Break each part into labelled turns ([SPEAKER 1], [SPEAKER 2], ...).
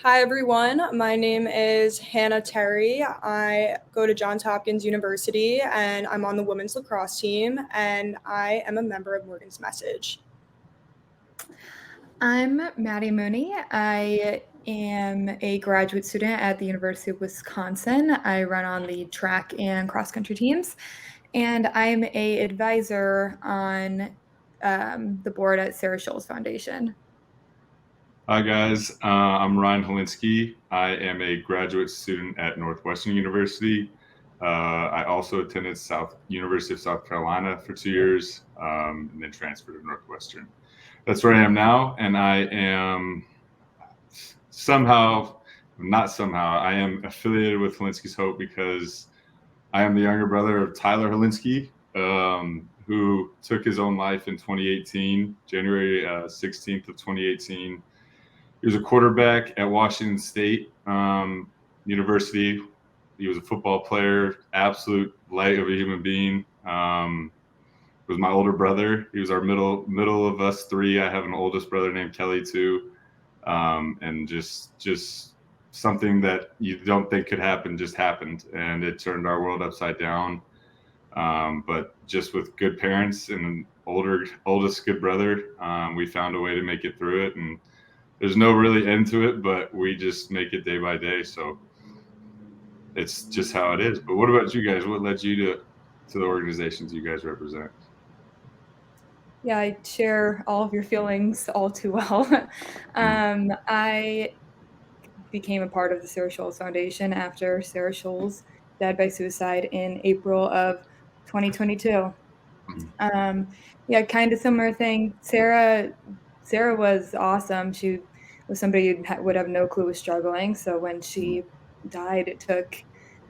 [SPEAKER 1] Hi, everyone. My name is Hannah Terry. I go to Johns Hopkins University, and I'm on the women's lacrosse team, and I am a member of Morgan's Message.
[SPEAKER 2] I'm Maddie Mooney. I am a graduate student at the University of Wisconsin. I run on the track and cross-country teams, and I'm a advisor on the board at Sarah Scholl's Foundation.
[SPEAKER 3] Hi guys, I'm Ryan Hilinski. I am a graduate student at Northwestern University. I also attended University of South Carolina for 2 years, and then transferred to Northwestern. That's where I am now, and I am I am affiliated with Helens Hope because I am the younger brother of Tyler Hilinski, who took his own life in 2018, January 16th of 2018. He was a quarterback at Washington State University. He was a football player, absolute light of a human being. Was my older brother. He was our middle of us three. I have an oldest brother named Kelly too, and just something that you don't think could happen just happened, and it turned our world upside down. But just with good parents and an oldest good brother, we found a way to make it through it, and there's no really end to it, but we just make it day by day. So it's just how it is. But what about you guys? What led you to the organizations you guys represent?
[SPEAKER 2] Yeah, I share all of your feelings all too well. I became a part of the Sarah Scholl's Foundation after Sarah Scholl's died by suicide in April of 2022. Yeah, kind of similar thing. Sarah was awesome. She was somebody who would have no clue was struggling. So when she died, it took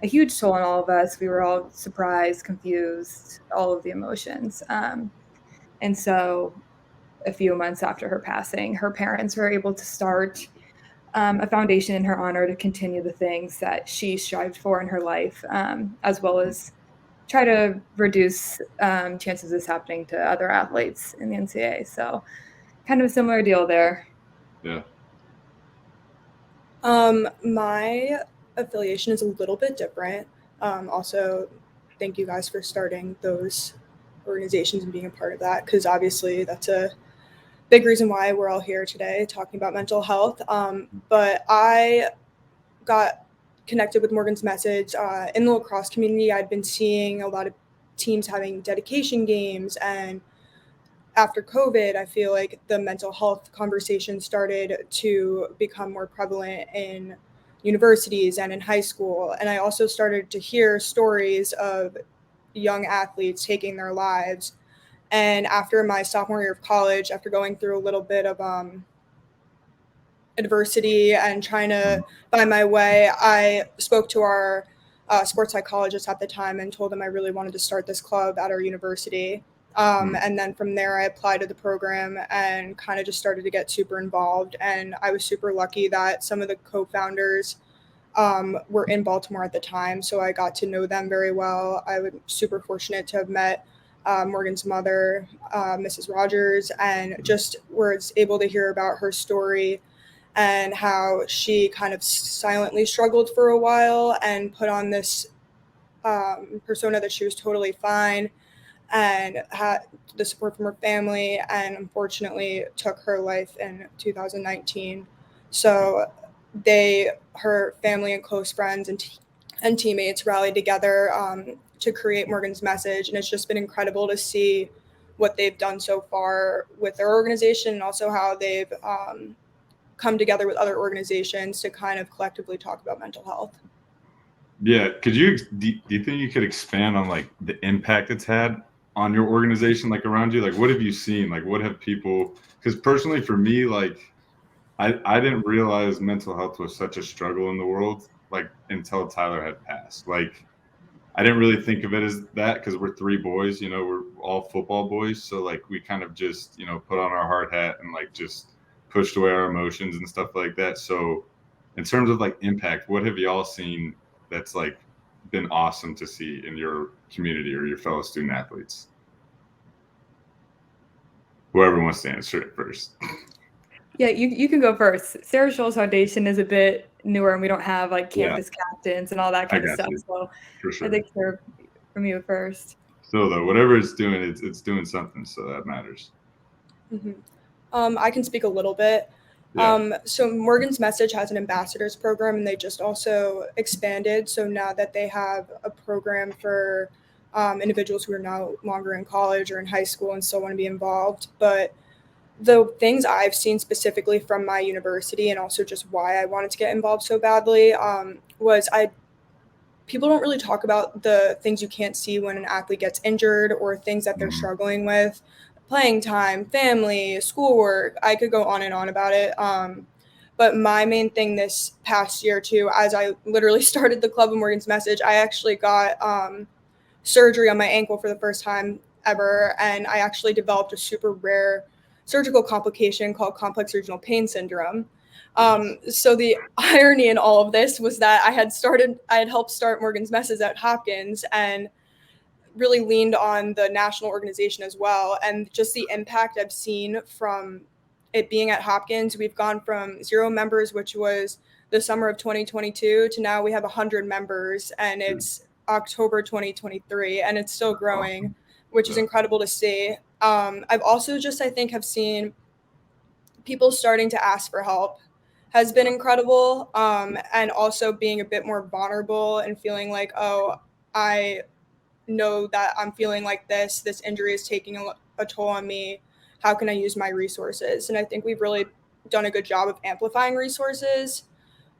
[SPEAKER 2] a huge toll on all of us. We were all surprised, confused, all of the emotions. And so a few months after her passing, her parents were able to start a foundation in her honor to continue the things that she strived for in her life, as well as try to reduce chances of this happening to other athletes in the NCAA. So kind of a similar deal there.
[SPEAKER 3] Yeah.
[SPEAKER 1] My affiliation is a little bit different. Also, thank you guys for starting those organizations and being a part of that, because obviously that's a big reason why we're all here today talking about mental health. But I got connected with Morgan's Message in the lacrosse community. I'd been seeing a lot of teams having dedication games, and after COVID, I feel like the mental health conversation started to become more prevalent in universities and in high school. And I also started to hear stories of young athletes taking their lives. And after my sophomore year of college, after going through a little bit of adversity and trying to find my way, I spoke to our sports psychologist at the time and told him I really wanted to start this club at our university. And then from there, I applied to the program and kind of just started to get super involved. And I was super lucky that some of the co-founders were in Baltimore at the time, so I got to know them very well. I was super fortunate to have met Morgan's mother, Mrs. Rogers, and just was able to hear about her story and how she kind of silently struggled for a while and put on this persona that she was totally fine and had the support from her family, and unfortunately took her life in 2019. So her family and close friends and teammates rallied together to create Morgan's Message, and it's just been incredible to see what they've done so far with their organization, and also how they've come together with other organizations to kind of collectively talk about mental health.
[SPEAKER 3] Yeah, do you think you could expand on like the impact it's had on your organization, like around you? Like, what have you seen? Like, what have people? Because personally, for me, like, I didn't realize mental health was such a struggle in the world, like until Tyler had passed. Like, I didn't really think of it as that because we're three boys, we're all football boys. So like we kind of just, put on our hard hat and like just pushed away our emotions and stuff like that. So in terms of like impact, what have y'all seen that's like been awesome to see in your community or your fellow student athletes? Whoever wants to answer it first.
[SPEAKER 2] Yeah, you can go first. Sarah Scholl's Foundation is a bit newer, and we don't have like
[SPEAKER 3] Yeah,
[SPEAKER 2] campus captains and all that
[SPEAKER 3] I
[SPEAKER 2] kind of
[SPEAKER 3] got
[SPEAKER 2] stuff.
[SPEAKER 3] you
[SPEAKER 2] So
[SPEAKER 3] for
[SPEAKER 2] I
[SPEAKER 3] sure.
[SPEAKER 2] think hear from you first.
[SPEAKER 3] Still though, whatever it's doing, it's doing something, so that matters.
[SPEAKER 1] I can speak a little bit.
[SPEAKER 3] Yeah.
[SPEAKER 1] So Morgan's Message has an ambassadors program, and they just also expanded. So now that they have a program for individuals who are no longer in college or in high school and still want to be involved. But the things I've seen specifically from my university, and also just why I wanted to get involved so badly, was people don't really talk about the things you can't see when an athlete gets injured or things that they're struggling with, playing time, family, schoolwork. I could go on and on about it. But my main thing this past year too, as I literally started the Club of Morgan's Message, I actually got surgery on my ankle for the first time ever, and I actually developed a super rare surgical complication called complex regional pain syndrome. So the irony in all of this was that I had helped start Morgan's Message at Hopkins and really leaned on the national organization as well. And just the impact I've seen from it being at Hopkins, we've gone from 0 members, which was the summer of 2022, to now we have 100 members, and it's October 2023, and it's still growing, which is incredible to see. I've also just, I think, have seen people starting to ask for help has been incredible. And also being a bit more vulnerable and feeling like, oh, I know that I'm feeling like this injury is taking a toll on me. How can I use my resources? And I think we've really done a good job of amplifying resources.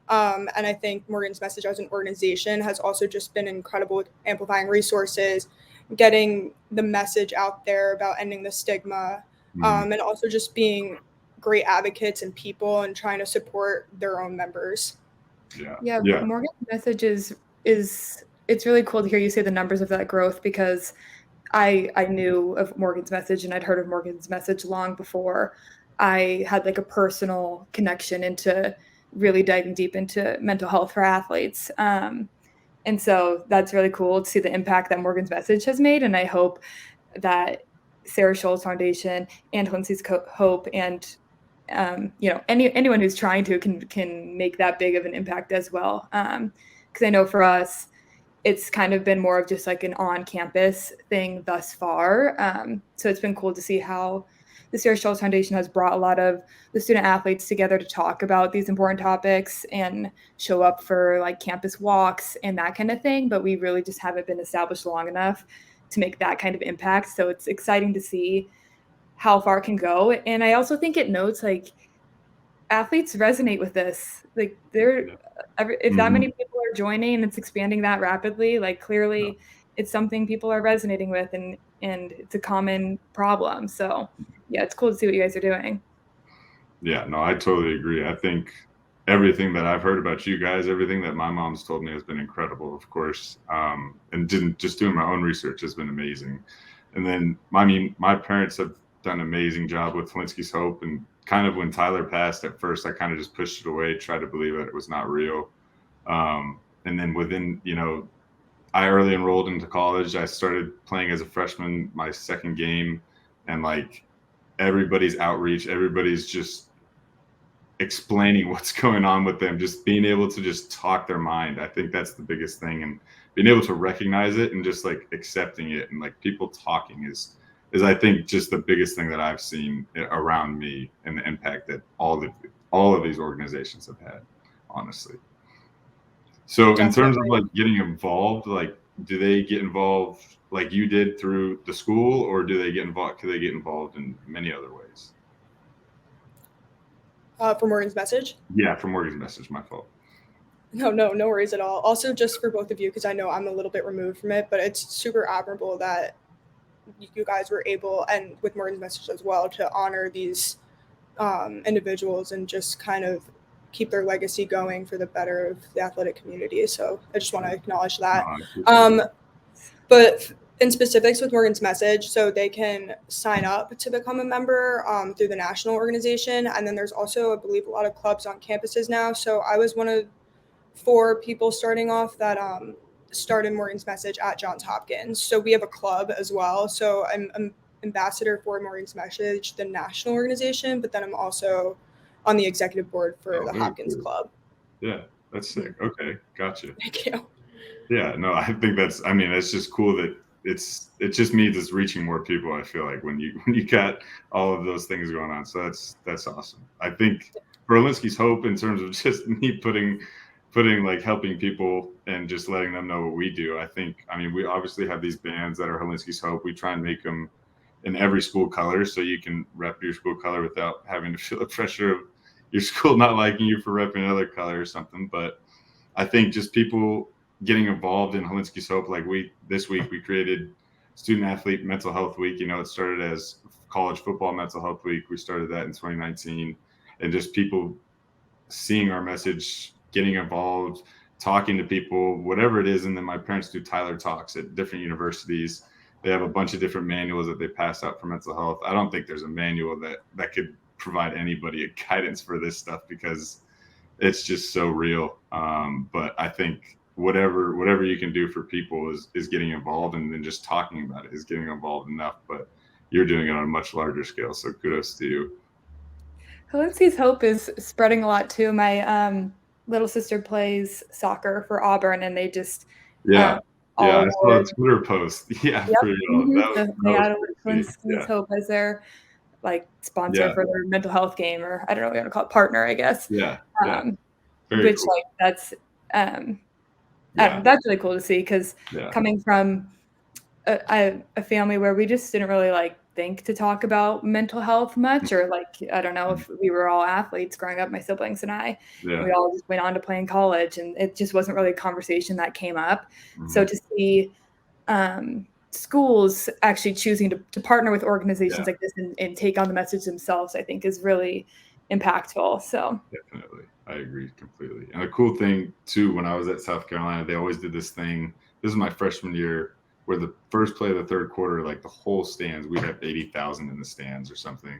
[SPEAKER 1] And I think Morgan's Message as an organization has also just been incredible with amplifying resources, getting the message out there about ending the stigma, and also just being great advocates and people and trying to support their own members.
[SPEAKER 2] Yeah. Morgan's Message is it's really cool to hear you say the numbers of that growth, because I knew of Morgan's Message and I'd heard of Morgan's Message long before I had like a personal connection into really diving deep into mental health for athletes. And so that's really cool to see the impact that Morgan's Message has made. And I hope that Sarah Scholl's Foundation and Helens Hope and anyone who's trying to can make that big of an impact as well. Because I know for us, it's kind of been more of just like an on-campus thing thus far. So it's been cool to see how the Sarah Scholl's Foundation has brought a lot of the student athletes together to talk about these important topics and show up for like campus walks and that kind of thing. But we really just haven't been established long enough to make that kind of impact. So it's exciting to see how far it can go. And I also think it notes like athletes resonate with this. Like if that many people are joining and it's expanding that rapidly, like clearly it's something people are resonating with, and it's a common problem. So yeah, it's cool to see what you guys are doing.
[SPEAKER 3] Yeah, no, I totally agree. I think everything that I've heard about you guys, everything that my mom's told me has been incredible, of course. And just doing my own research has been amazing. And then, my parents have done an amazing job with Helens Hope. And kind of when Tyler passed, at first, I kind of just pushed it away, tried to believe that it was not real. And then within, I early enrolled into college. I started playing as a freshman, my second game, and like everybody's outreach, everybody's just explaining what's going on with them, just being able to just talk their mind. I think that's the biggest thing, and being able to recognize it and just like accepting it, and like people talking is I think just the biggest thing that I've seen around me, and the impact that all of these organizations have had, honestly. So in terms of like getting involved, like do they get involved like you did through the school, or do they get involved? Could they get involved in many other ways?
[SPEAKER 1] For Morgan's Message?
[SPEAKER 3] Yeah, for Morgan's Message, my fault.
[SPEAKER 1] No worries at all. Also, just for both of you, because I know I'm a little bit removed from it, but it's super admirable that you guys were able, and with Morgan's Message as well, to honor these individuals and just kind of keep their legacy going for the better of the athletic community. So I just want to acknowledge that. But in specifics with Morgan's Message, so they can sign up to become a member through the national organization. And then there's also, I believe, a lot of clubs on campuses now. So I was one of 4 people starting off that started Morgan's Message at Johns Hopkins. So we have a club as well. So I'm ambassador for Morgan's Message, the national organization, but then I'm also on the executive board for the
[SPEAKER 3] very
[SPEAKER 1] Hopkins
[SPEAKER 3] cool.
[SPEAKER 1] Club.
[SPEAKER 3] Yeah, that's sick. Okay, gotcha.
[SPEAKER 1] Thank you.
[SPEAKER 3] Yeah, no, I think it's just cool that it just means it's reaching more people. I feel like when you got all of those things going on, so that's awesome. I think for Helensky's Hope, in terms of just me putting like helping people and just letting them know what we do. I mean, we obviously have these bands that are Helensky's Hope. We try and make them in every school color, so you can rep your school color without having to feel the pressure of your school not liking you for repping another color or something. But I think just people getting involved in Helensky's Hope, like this week we created Student Athlete Mental Health Week. You know, it started as College Football Mental Health Week. We started that in 2019, and just people seeing our message, getting involved, talking to people, whatever it is. And then my parents do Tyler Talks at different universities. They have a bunch of different manuals that they pass out for mental health. I don't think there's a manual that could provide anybody a guidance for this stuff, because it's just so real. But I think whatever you can do for people is getting involved, and then just talking about it is getting involved enough. But you're doing it on a much larger scale, so kudos to you.
[SPEAKER 2] Helensky's Hope is spreading a lot too. My little sister plays soccer for Auburn, and they just
[SPEAKER 3] I saw a Twitter post. Yeah,
[SPEAKER 2] yep.
[SPEAKER 3] for real.
[SPEAKER 2] They added Helensky's Hope as their like sponsor for their mental health game, or I don't know what you want to call it, partner, I guess.
[SPEAKER 3] Very
[SPEAKER 2] which
[SPEAKER 3] cool.
[SPEAKER 2] like that's that's really cool to see, because coming from a family where we just didn't really like think to talk about mental health much, or like I don't know if we were all athletes growing up, my siblings and I. We all just went on to play in college, and it just wasn't really a conversation that came up. So to see schools actually choosing to partner with organizations like this and take on the message themselves, I think is really impactful. So
[SPEAKER 3] definitely, I agree completely. And the cool thing too, when I was at South Carolina, they always did this thing. This is my freshman year, where the first play of the third quarter, like the whole stands, we'd have 80,000 in the stands or something,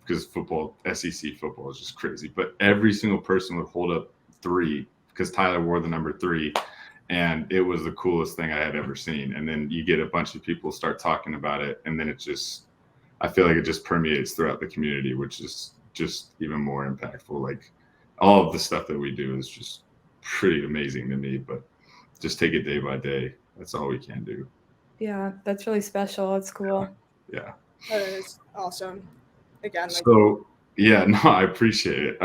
[SPEAKER 3] because football, SEC football is just crazy. But every single person would hold up 3, because Tyler wore the number 3. And it was the coolest thing I had ever seen. And then you get a bunch of people start talking about it, and then I feel like it just permeates throughout the community, which is just even more impactful. Like all of the stuff that we do is just pretty amazing to me, but just take it day by day. That's all we can do.
[SPEAKER 2] Yeah, that's really special. It's cool.
[SPEAKER 3] Yeah.
[SPEAKER 1] That is awesome. Again,
[SPEAKER 3] so yeah, no, I appreciate it.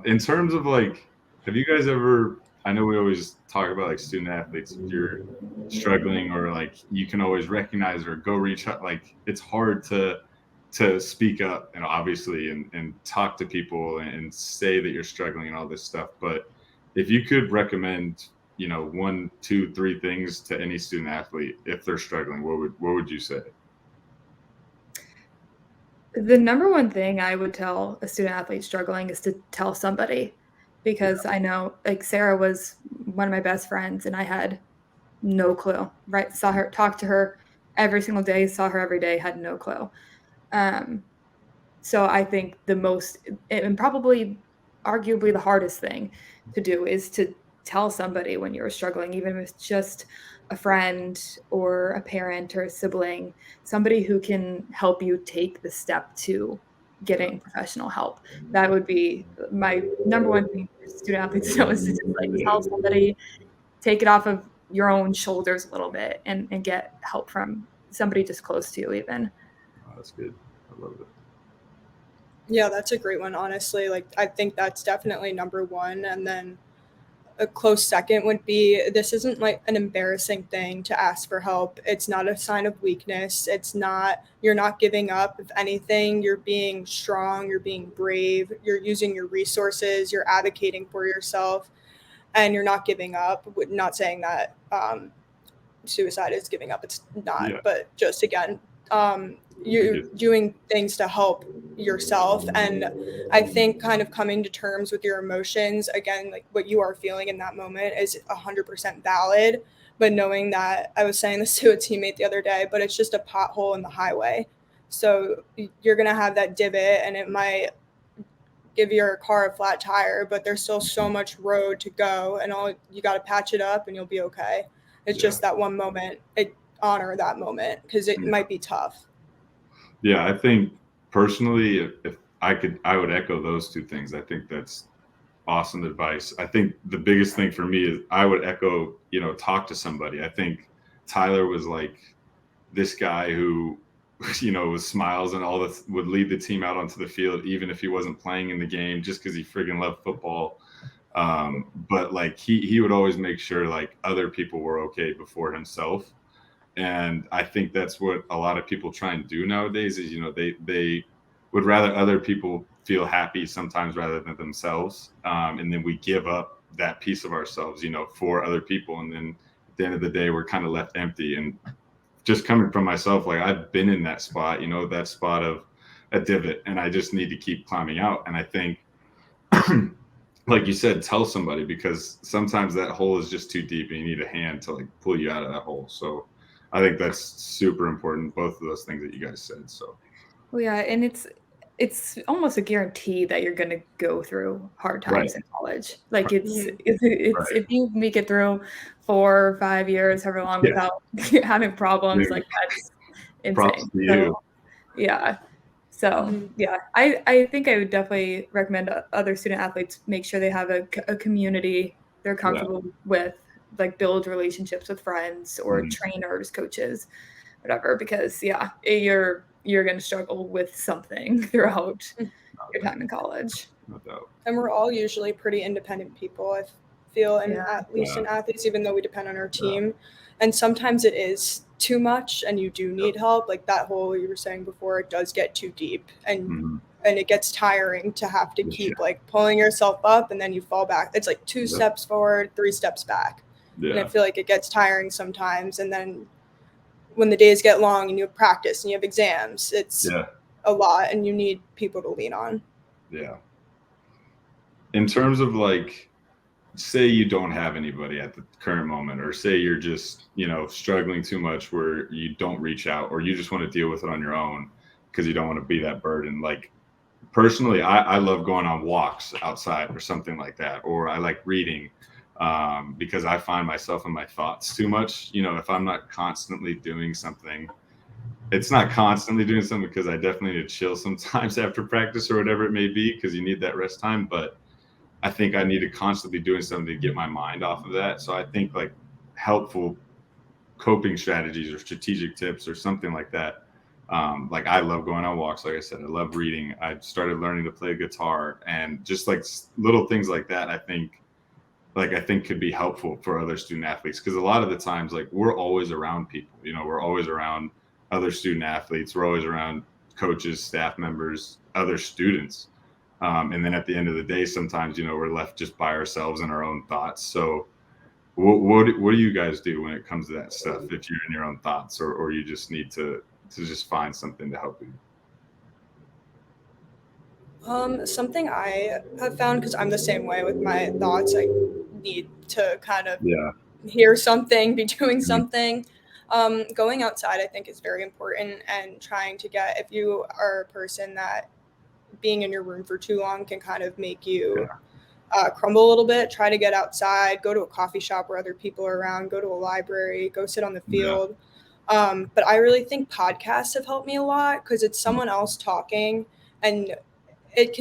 [SPEAKER 3] In terms of like, have you guys ever, I know we always talk about like student athletes, if you're struggling, or like you can always recognize or go reach out, like it's hard to speak up and obviously and talk to people and say that you're struggling and all this stuff. But if you could recommend, 1, 2, 3 things to any student athlete if they're struggling, what would you say?
[SPEAKER 2] The number one thing I would tell a student athlete struggling is to tell somebody, because I know like Sarah was one of my best friends and I had no clue, right? Saw her, talked to her every single day, saw her every day, had no clue. So I think the most, and probably arguably the hardest thing to do, is to tell somebody when you're struggling, even if it's just a friend or a parent or a sibling, somebody who can help you take the step to getting professional help. That would be my number one thing for student athletes to know, is to just like tell somebody, take it off of your own shoulders a little bit, and get help from somebody just close to you even.
[SPEAKER 3] Oh, that's good. I love it.
[SPEAKER 1] Yeah, that's a great one, honestly. Like, I think that's definitely number one. And then a close second would be, this isn't like an embarrassing thing to ask for help. It's not a sign of weakness. You're not giving up. If anything, you're being strong, you're being brave, you're using your resources, you're advocating for yourself, and you're not giving up. Not saying that suicide is giving up. It's not, but just again, you're doing things to help yourself. And I think kind of coming to terms with your emotions, again, like what you are feeling in that moment is 100% valid, but knowing that, I was saying this to a teammate the other day, but it's just a pothole in the highway. So you're going to have that divot, and it might give your car a flat tire, but there's still so much road to go, and you got to patch it up and you'll be okay. It's just that one moment. Honor that moment, because it might be tough.
[SPEAKER 3] Yeah, I think personally, if I would echo those two things. I think that's awesome advice. I think the biggest thing for me is I would echo, talk to somebody. I think Tyler was like this guy who, was smiles and all that, would lead the team out onto the field, even if he wasn't playing in the game, just because he friggin' loved football. But like he would always make sure like other people were okay before himself. And I think that's what a lot of people try and do nowadays is, they would rather other people feel happy sometimes rather than themselves. And then we give up that piece of ourselves, for other people. And then at the end of the day, we're kind of left empty. And just coming from myself, like I've been in that spot, that spot of a divot, and I just need to keep climbing out. And I think, like you said, tell somebody, because sometimes that hole is just too deep and you need a hand to like pull you out of that hole. So I think that's super important, both of those things that you guys said. So,
[SPEAKER 2] well, yeah, and it's almost a guarantee that you're going to go through hard times in college. Like it's if you make it through 4 or 5 years, however long, without having problems, like that's insane.
[SPEAKER 3] Props to you.
[SPEAKER 2] Yeah. So yeah, I think I would definitely recommend other student athletes make sure they have a community they're comfortable with, like build relationships with friends or trainers, coaches, whatever, because you're going to struggle with something throughout your time in college.
[SPEAKER 3] No doubt.
[SPEAKER 1] And we're all usually pretty independent people, I feel, and at least in athletes, even though we depend on our team. And sometimes it is too much and you do need help. Like that hole you were saying before, it does get too deep and it gets tiring to have to keep like pulling yourself up and then you fall back. It's like 2 steps forward, 3 steps back. And I feel like it gets tiring sometimes. And then when the days get long and you have practice and you have exams, it's a lot and you need people to lean on.
[SPEAKER 3] Yeah. In terms of like, say you don't have anybody at the current moment, or say you're just, struggling too much where you don't reach out, or you just want to deal with it on your own because you don't want to be that burden. Like personally, I love going on walks outside or something like that, or I like reading. Because I find myself in my thoughts too much. If I'm not constantly doing something, it's not constantly doing something because I definitely need to chill sometimes after practice or whatever it may be, because you need that rest time. But I think I need to constantly be doing something to get my mind off of that. So I think like helpful coping strategies or strategic tips or something like that. Like I love going on walks. Like I said, I love reading. I started learning to play guitar, and just like little things like that, I think could be helpful for other student athletes, because a lot of the times, like we're always around people, we're always around other student athletes, we're always around coaches, staff members, other students. And then at the end of the day, sometimes, we're left just by ourselves in our own thoughts. So what do you guys do when it comes to that stuff? If you're in your own thoughts, or you just need to just find something to help you?
[SPEAKER 1] Something I have found, because I'm the same way with my thoughts, I need to kind of hear something, be doing something. Going outside, I think, is very important, and trying to if you are a person that being in your room for too long can kind of make you crumble a little bit, try to get outside, go to a coffee shop where other people are around, go to a library, go sit on the field. But I really think podcasts have helped me a lot, because it's someone else talking, and it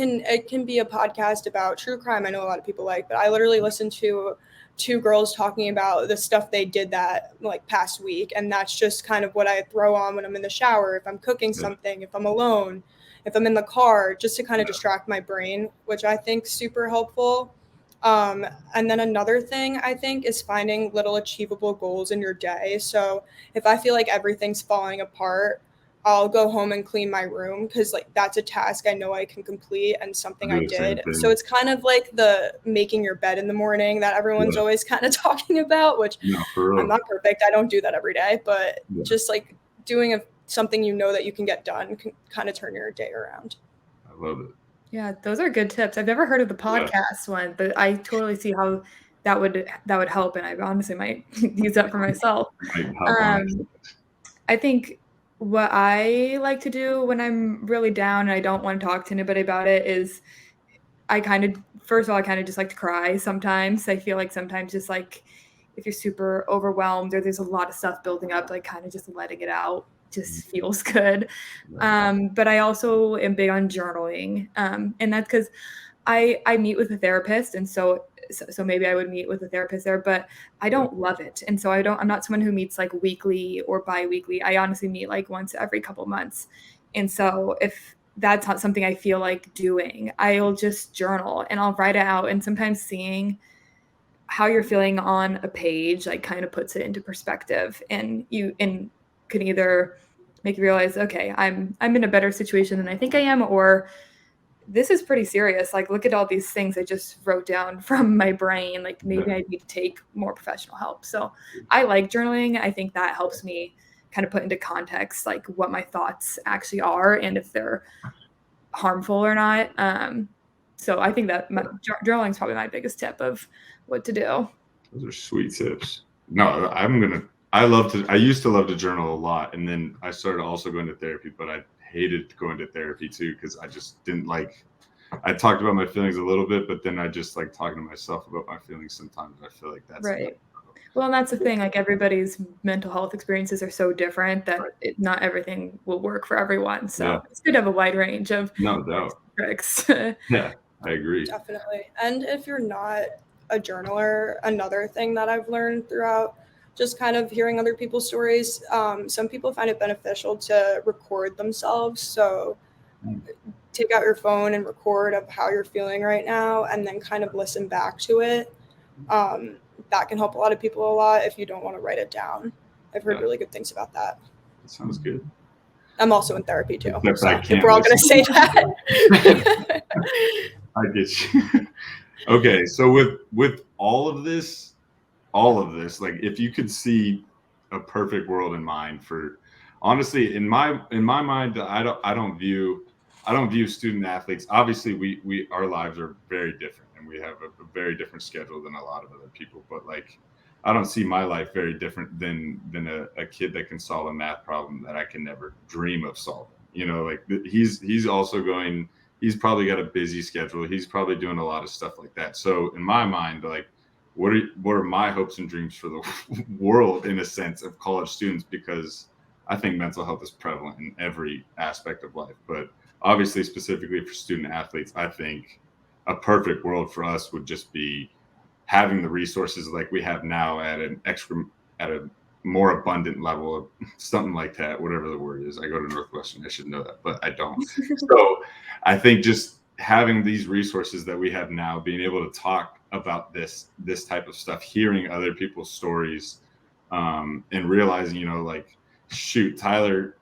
[SPEAKER 1] can be a podcast about true crime. I know a lot of people like, but I literally listen to 2 girls talking about the stuff they did that like past week. And that's just kind of what I throw on when I'm in the shower, if I'm cooking something, if I'm alone, if I'm in the car, just to kind of distract my brain, which I think is super helpful. And then another thing I think is finding little achievable goals in your day. So if I feel like everything's falling apart, I'll go home and clean my room, because like that's a task I know I can complete and something I did. So it's kind of like the making your bed in the morning that everyone's always kind of talking about, which I'm not perfect. I don't do that every day, but just like doing something that you can get done can kind of turn your day around.
[SPEAKER 3] I love it.
[SPEAKER 2] Yeah, those are good tips. I've never heard of the podcast one, but I totally see how that would help, and I honestly might use that for myself. I think what I like to do when I'm really down and I don't want to talk to anybody about it is first of all, I kind of just like to cry sometimes. I feel like sometimes just like if you're super overwhelmed or there's a lot of stuff building up, like kind of just letting it out just feels good. But I also am big on journaling. And that's because I meet with a therapist, and so maybe I would meet with a therapist there, but I don't love it. And so I'm not someone who meets like weekly or bi-weekly. I honestly meet like once every couple months. And so if that's not something I feel like doing, I'll just journal and I'll write it out. And sometimes seeing how you're feeling on a page like kind of puts it into perspective, and can either make you realize, okay, I'm in a better situation than I think I am, or this is pretty serious. Like, look at all these things I just wrote down from my brain. Like, maybe I need to take more professional help. So I like journaling. I think that helps me kind of put into context, like what my thoughts actually are and if they're harmful or not. So I think that journaling is probably my biggest tip of what to do.
[SPEAKER 3] Those are sweet tips. No, I used to love to journal a lot. And then I started also going to therapy, but I hated going to therapy too, because I just didn't like, I talked about my feelings a little bit, but then I just like talking to myself about my feelings sometimes. I feel like that's
[SPEAKER 2] right. Well, and that's the thing, like everybody's mental health experiences are so different that not everything will work for everyone. So it's good to have a wide range of tricks.
[SPEAKER 3] Yeah, I agree.
[SPEAKER 1] Definitely. And if you're not a journaler, another thing that I've learned throughout just kind of hearing other people's stories, some people find it beneficial to record themselves. So take out your phone and record of how you're feeling right now and then kind of listen back to it. That can help a lot of people a lot if you don't want to write it down. I've heard really good things about that.
[SPEAKER 3] That sounds good.
[SPEAKER 1] I'm also in therapy too.
[SPEAKER 3] So I can't
[SPEAKER 1] we're all going to say that.
[SPEAKER 3] I get you. Okay, so with all of this, like if you could see a perfect world in mind for, honestly, in my mind, I don't view student athletes. Obviously, we our lives are very different, and we have a very different schedule than a lot of other people. But like, I don't see my life very different than a kid that can solve a math problem that I can never dream of solving. You know, like he's also going. He's probably got a busy schedule. He's probably doing a lot of stuff like that. So in my mind, like, what are my hopes and dreams for the world, in a sense, of college students? Because I think mental health is prevalent in every aspect of life. But obviously, specifically for student athletes, I think a perfect world for us would just be having the resources like we have now at a more abundant level of something like that, whatever the word is. I go to Northwestern, I should know that, but I don't. So I think just having these resources that we have now, being able to talk about this type of stuff, hearing other people's stories, and realizing, you know, like, shoot, Tyler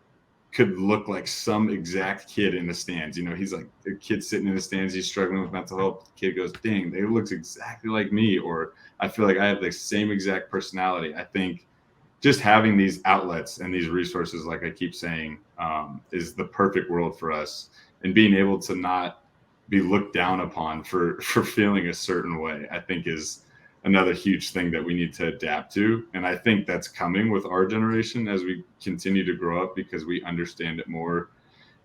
[SPEAKER 3] could look like some exact kid in the stands. You know, he's like a kid sitting in the stands, he's struggling with mental health. The kid goes, dang, they looks exactly like me. Or I feel like I have the same exact personality. I think just having these outlets and these resources, like I keep saying, is the perfect world for us. And being able to not be looked down upon for feeling a certain way, I think is another huge thing that we need to adapt to. And I think that's coming with our generation as we continue to grow up, because we understand it more.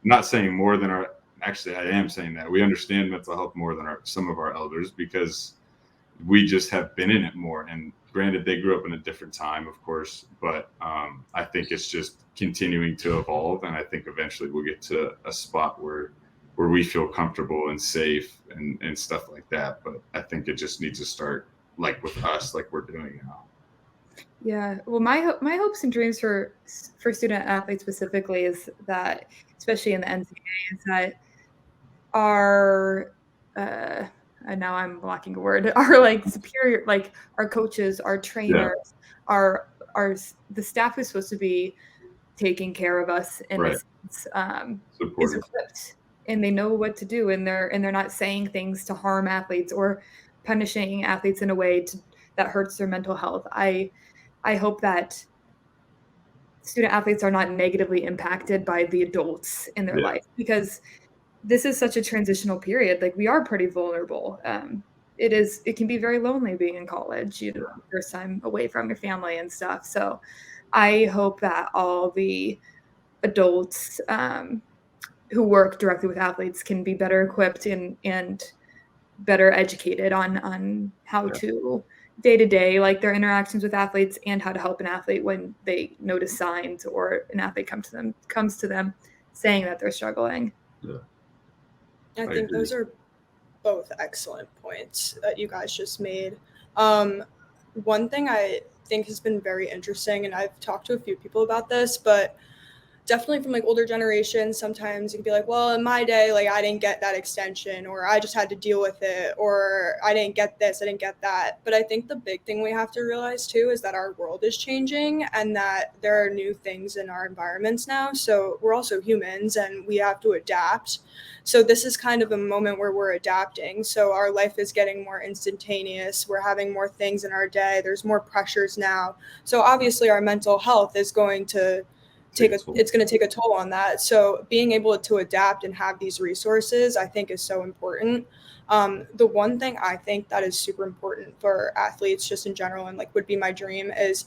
[SPEAKER 3] I'm not saying more than actually I am saying that we understand mental health more than some of our elders, because we just have been in it more. And granted, they grew up in a different time, of course, but I think it's just continuing to evolve. And I think eventually we'll get to a spot where we feel comfortable and safe and stuff like that. But I think it just needs to start like with us, like we're doing now.
[SPEAKER 2] Yeah. Well, my hopes and dreams for student athletes specifically is that, especially in the NCAA, is that our and now I'm blocking a word, our like superior, like our coaches, our trainers, the staff who's supposed to be taking care of us in this is equipped, and they know what to do, and they're not saying things to harm athletes or punishing athletes in a way that hurts their mental health. I hope that student athletes are not negatively impacted by the adults in their life, because this is such a transitional period. Like, we are pretty vulnerable. It can be very lonely being in college, you know, first time away from your family and stuff. So I hope that all the adults who work directly with athletes can be better equipped and better educated on how to day to day, like their interactions with athletes and how to help an athlete when they notice signs or an athlete comes to them saying that they're struggling.
[SPEAKER 3] Yeah.
[SPEAKER 1] I think those are both excellent points that you guys just made. One thing I think has been very interesting, and I've talked to a few people about this, but definitely from like older generations, sometimes you can be like, well, in my day, like I didn't get that extension, or I just had to deal with it, or I didn't get this, I didn't get that. But I think the big thing we have to realize too is that our world is changing and that there are new things in our environments now. So we're also humans and we have to adapt. So this is kind of a moment where we're adapting. So our life is getting more instantaneous. We're having more things in our day. There's more pressures now. So obviously our mental health is going to it's going to take a toll on that. So being able to adapt and have these resources, I think, is so important. The one thing I think that is super important for athletes just in general and like would be my dream is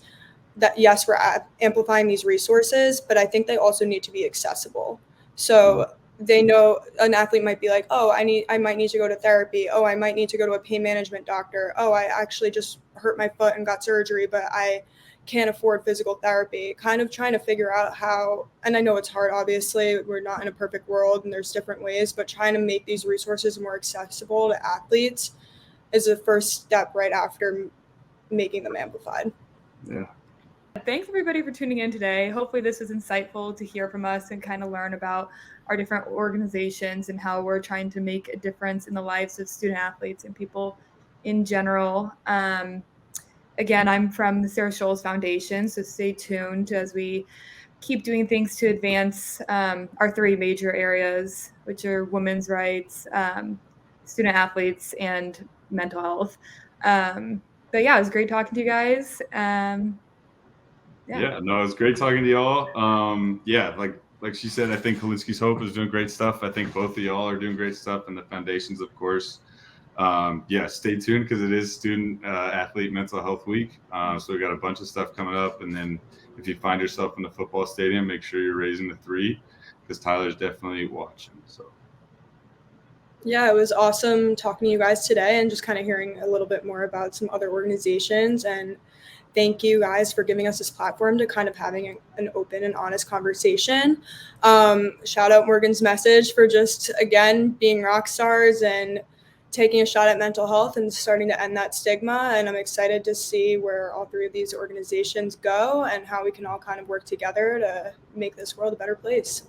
[SPEAKER 1] that, yes, we're amplifying these resources, but I think they also need to be accessible. So they know an athlete might be like, oh, I might need to go to therapy. Oh, I might need to go to a pain management doctor. Oh, I actually just hurt my foot and got surgery, but I can't afford physical therapy. Kind of trying to figure out how, and I know it's hard, obviously, we're not in a perfect world and there's different ways, but trying to make these resources more accessible to athletes is the first step right after making them amplified.
[SPEAKER 3] Yeah.
[SPEAKER 2] Thanks everybody for tuning in today. Hopefully this was insightful to hear from us and kind of learn about our different organizations and how we're trying to make a difference in the lives of student athletes and people in general. Again, I'm from the Sarah Scholes Foundation, so stay tuned as we keep doing things to advance our three major areas, which are women's rights, student athletes, and mental health. But yeah, it was great talking to you guys.
[SPEAKER 3] Yeah, no, it was great talking to y'all. Yeah, like she said, I think Helens Hope is doing great stuff. I think both of y'all are doing great stuff, and the foundations, of course. Yeah, stay tuned because it is Student Athlete Mental Health Week. So we got a bunch of stuff coming up. And then if you find yourself in the football stadium, make sure you're raising the three because Tyler's definitely watching. So.
[SPEAKER 1] Yeah, it was awesome talking to you guys today and just kind of hearing a little bit more about some other organizations. And thank you guys for giving us this platform to kind of having an open and honest conversation. Shout out Morgan's Message for just, again, being rock stars and taking a shot at mental health and starting to end that stigma. And I'm excited to see where all three of these organizations go and how we can all kind of work together to make this world a better place.